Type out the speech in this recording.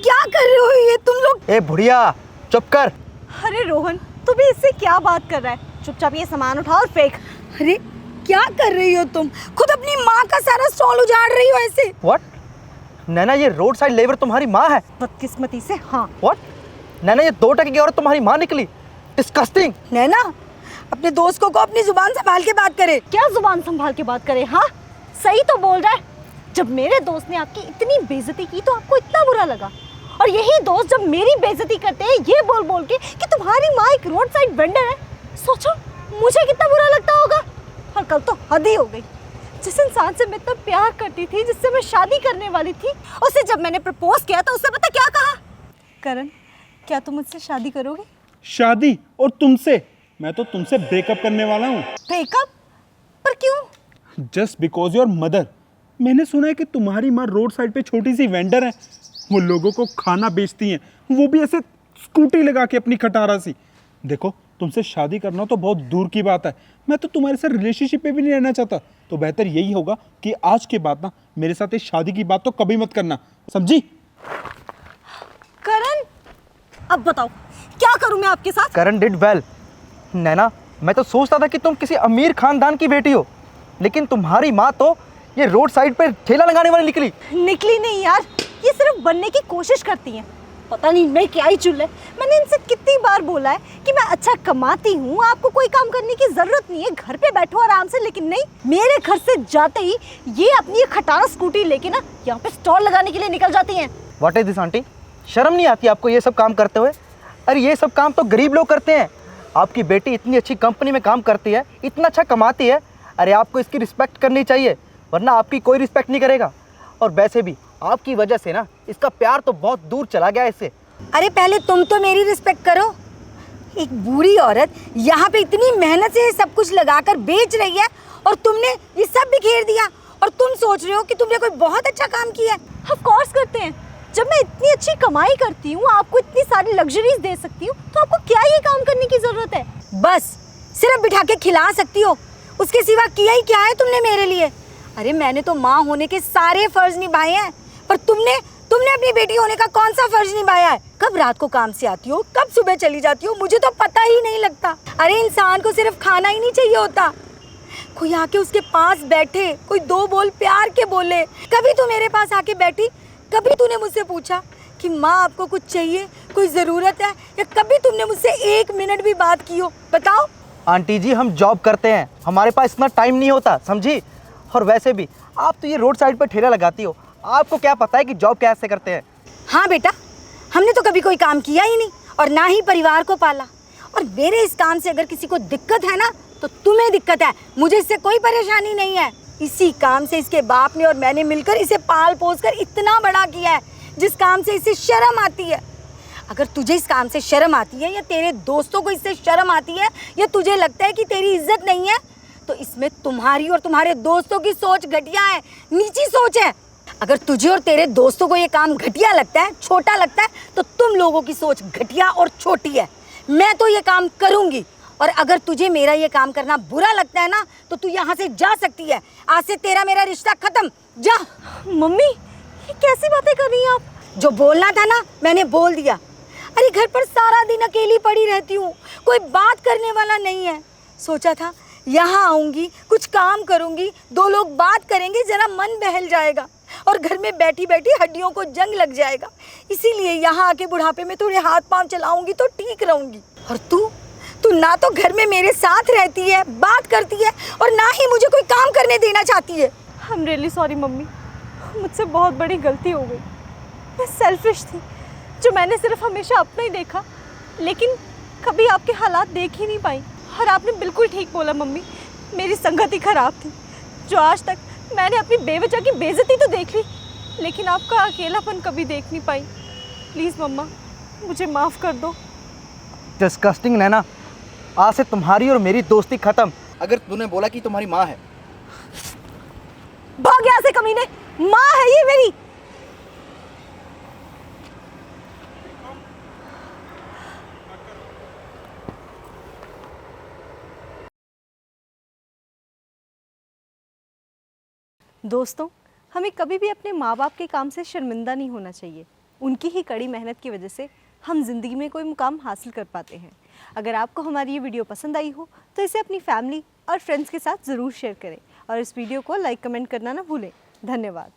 क्या कर रहे हो ये तुम लोग? ए बुढ़िया चुप कर। अरे रोहन, तू भी इससे क्या बात कर रहा है? चुपचाप ये सामान उठा और फेंक। अरे क्या कर रही हो तुम? खुद अपनी माँ का सारा स्टॉल उजाड़ रही हो ऐसे। व्हाट? नैना ये रोड साइड लेबर तुम्हारी माँ है? बदकिस्मती से हाँ। व्हाट? नैना ये 2 टके की औरत तुम्हारी माँ निकली? डिस्गस्टिंग। नैना अपने दोस्त को अपनी जुबान संभाल के बात करे। क्या जुबान संभाल के बात करे? हाँ सही तो बोल रहा है। जब मेरे दोस्त ने आपकी इतनी बेइज्जती की तो आपको इतना बुरा लगा, और यही दोस्त जब मेरी बेइज्जती करते हैं ये बोल बोल के कि तुम्हारी माँ एक रोड साइड वेंडर है, सोचो मुझे कितना बुरा लगता होगा। और कल तो हद ही हो गई। जिस इंसान से मैं इतना प्यार करती थी, जिससे मैं शादी करने वाली थी, उसे जब मैंने प्रपोज किया तो उसने पता क्या कहा? करण, क्या तुम मुझसे शादी करोगे? शादी? और तुमसे? मैं तो तुमसे ब्रेकअप करने वाला हूँ। ब्रेकअप? पर क्यों? Just because your mother. मैंने सुना है कि तुम्हारी माँ रोड साइड पे छोटी सी वेंडर है, वो लोगों को खाना बेचती हैं, वो भी ऐसे स्कूटी लगा के अपनी खटारा सी। देखो तुमसे शादी करना तो बहुत दूर की बात है, मैं तो तुम्हारे साथ रिलेशनशिप में भी नहीं रहना चाहता, तो बेहतर यही होगा कि आज के बाद ना मेरे साथ इस शादी की बात तो कभी मत करना, समझी? करण, अब बताओ क्या करूं मैं आपके साथ? करण डिड वेल। नैना मैं तो सोचता था कि तुम किसी अमीर खानदान की बेटी हो, लेकिन तुम्हारी माँ तो ये रोड साइड पे ठेला लगाने वाली निकली। निकली नहीं यार, ये सिर्फ बनने की कोशिश करती हैं। पता नहीं मैं क्या ही चुल है। मैंने इनसे कितनी बार बोला है कि मैं अच्छा कमाती हूँ, आपको कोई काम करने की जरूरत नहीं है, घर पे बैठो आराम से, लेकिन नहीं, मेरे घर से जाते ही ये अपनी खटारा स्कूटी लेके ना यहाँ पे स्टॉल लगाने के लिए निकल जाती हैं। What is this aunty? शर्म नहीं आती आपको ये सब काम करते हुए? अरे ये सब काम तो गरीब लोग करते हैं। आपकी बेटी इतनी अच्छी कंपनी में काम करती है, इतना अच्छा कमाती है, अरे आपको इसकी रिस्पेक्ट करनी चाहिए, वरना आपकी कोई रिस्पेक्ट नहीं करेगा। और वैसे भी आपकी वजह से ना इसका प्यार तो बहुत दूर चला गया इससे। अरे पहले तुम तो मेरी रिस्पेक्ट करो। एक बूढ़ी औरत यहाँ पे इतनी मेहनत से सब कुछ लगाकर बेच रही है और तुमने ये सब बिखेर दिया, और तुम सोच रहे हो कि तुमने कोई बहुत अच्छा काम किया है। ऑफ कोर्स करते हैं। जब मैं इतनी अच्छी कमाई करती हूँ, आपको इतनी सारी लग्जरीज दे सकती हूँ, तो आपको क्या ये काम करने की जरूरत है? बस सिर्फ बिठा के खिला सकती हो, उसके सिवा किया ही क्या है तुमने मेरे लिए? अरे मैंने तो माँ होने के सारे फर्ज निभाए हैं, पर तुमने अपनी बेटी होने का कौन सा फर्ज निभाया है? कब रात को काम से आती हो, कब सुबह चली जाती हो, मुझे तो पता ही नहीं लगता। अरे इंसान को सिर्फ खाना ही नहीं चाहिए होता, कोई आके उसके पास बैठे, कोई 2 बोल प्यार के बोले। कभी तू मेरे पास आके बैठी? कभी तूने मुझसे पूछा कि माँ आपको कुछ चाहिए, कोई ज़रूरत है? या कभी तुमने मुझसे 1 मिनट भी बात की हो? बताओ। आंटी जी हम जॉब करते हैं, हमारे पास इतना टाइम नहीं होता, समझी? और वैसे भी आप तो ये रोड साइड पर ठेला लगाती हो, आपको क्या पता है कि जॉब कैसे करते हैं? हाँ बेटा, हमने तो कभी कोई काम किया ही नहीं और ना ही परिवार को पाला, और मेरे इस काम से अगर किसी को दिक्कत है ना तो तुम्हें दिक्कत है, मुझे इससे कोई परेशानी नहीं है। इसी काम से इसके बाप ने और मैंने मिलकर इसे पाल पोस कर इतना बड़ा किया है, जिस काम से इसे शर्म आती है। अगर तुझे इस काम से शर्म आती है, या तेरे दोस्तों को इससे शर्म आती है, या तुझे लगता है कि तेरी इज्जत नहीं है, तो इसमें तुम्हारी और तुम्हारे दोस्तों की सोच घटिया है, नीची सोच है। अगर तुझे और तेरे दोस्तों को ये काम घटिया लगता है, छोटा लगता है, तो तुम लोगों की सोच घटिया और छोटी है। मैं तो ये काम करूंगी, और अगर तुझे मेरा ये काम करना बुरा लगता है ना, तो तू यहाँ से जा सकती है। आज से तेरा मेरा रिश्ता खत्म, जा। मम्मी ये कैसी बातें कर रही हैं आप? जो बोलना था ना मैंने बोल दिया। अरे घर पर सारा दिन अकेली पड़ी रहती हूँ, कोई बात करने वाला नहीं है। सोचा था यहाँ आऊँगी, कुछ काम करूँगी, 2 लोग बात करेंगे, जरा मन बहल जाएगा, और घर में बैठी बैठी हड्डियों को जंग लग जाएगा। इसीलिए यहाँ आके बुढ़ापे में थोड़े हाथ पांव चलाऊंगी तो ठीक रहूंगी। और तू ना तो घर में मेरे साथ रहती है, बात करती है, और ना ही मुझे कोई काम करने देना चाहती है। I am really sorry mummy, मुझसे बहुत बड़ी गलती हो गई। मैं सेल्फिश थी, जो मैंने सिर्फ हमेशा अपना ही देखा, लेकिन कभी आपके हालात देख ही नहीं पाई। और आपने बिल्कुल ठीक बोला मम्मी, मेरी संगति खराब थी, जो आज तक मैंने अपनी बेवजह की बेइज्जती तो देख ली, लेकिन आपका अकेलापन कभी देख नहीं पाई। प्लीज़ मम्मा मुझे माफ़ कर दो। डिस्गस्टिंग नैना, आज से तुम्हारी और मेरी दोस्ती खत्म। अगर तूने बोला कि तुम्हारी माँ है, भाग यहाँ से कमीने, माँ है ये मेरी। दोस्तों, हमें कभी भी अपने माँ बाप के काम से शर्मिंदा नहीं होना चाहिए। उनकी ही कड़ी मेहनत की वजह से हम ज़िंदगी में कोई मुकाम हासिल कर पाते हैं। अगर आपको हमारी ये वीडियो पसंद आई हो तो इसे अपनी फैमिली और फ्रेंड्स के साथ ज़रूर शेयर करें और इस वीडियो को लाइक कमेंट करना ना भूलें। धन्यवाद।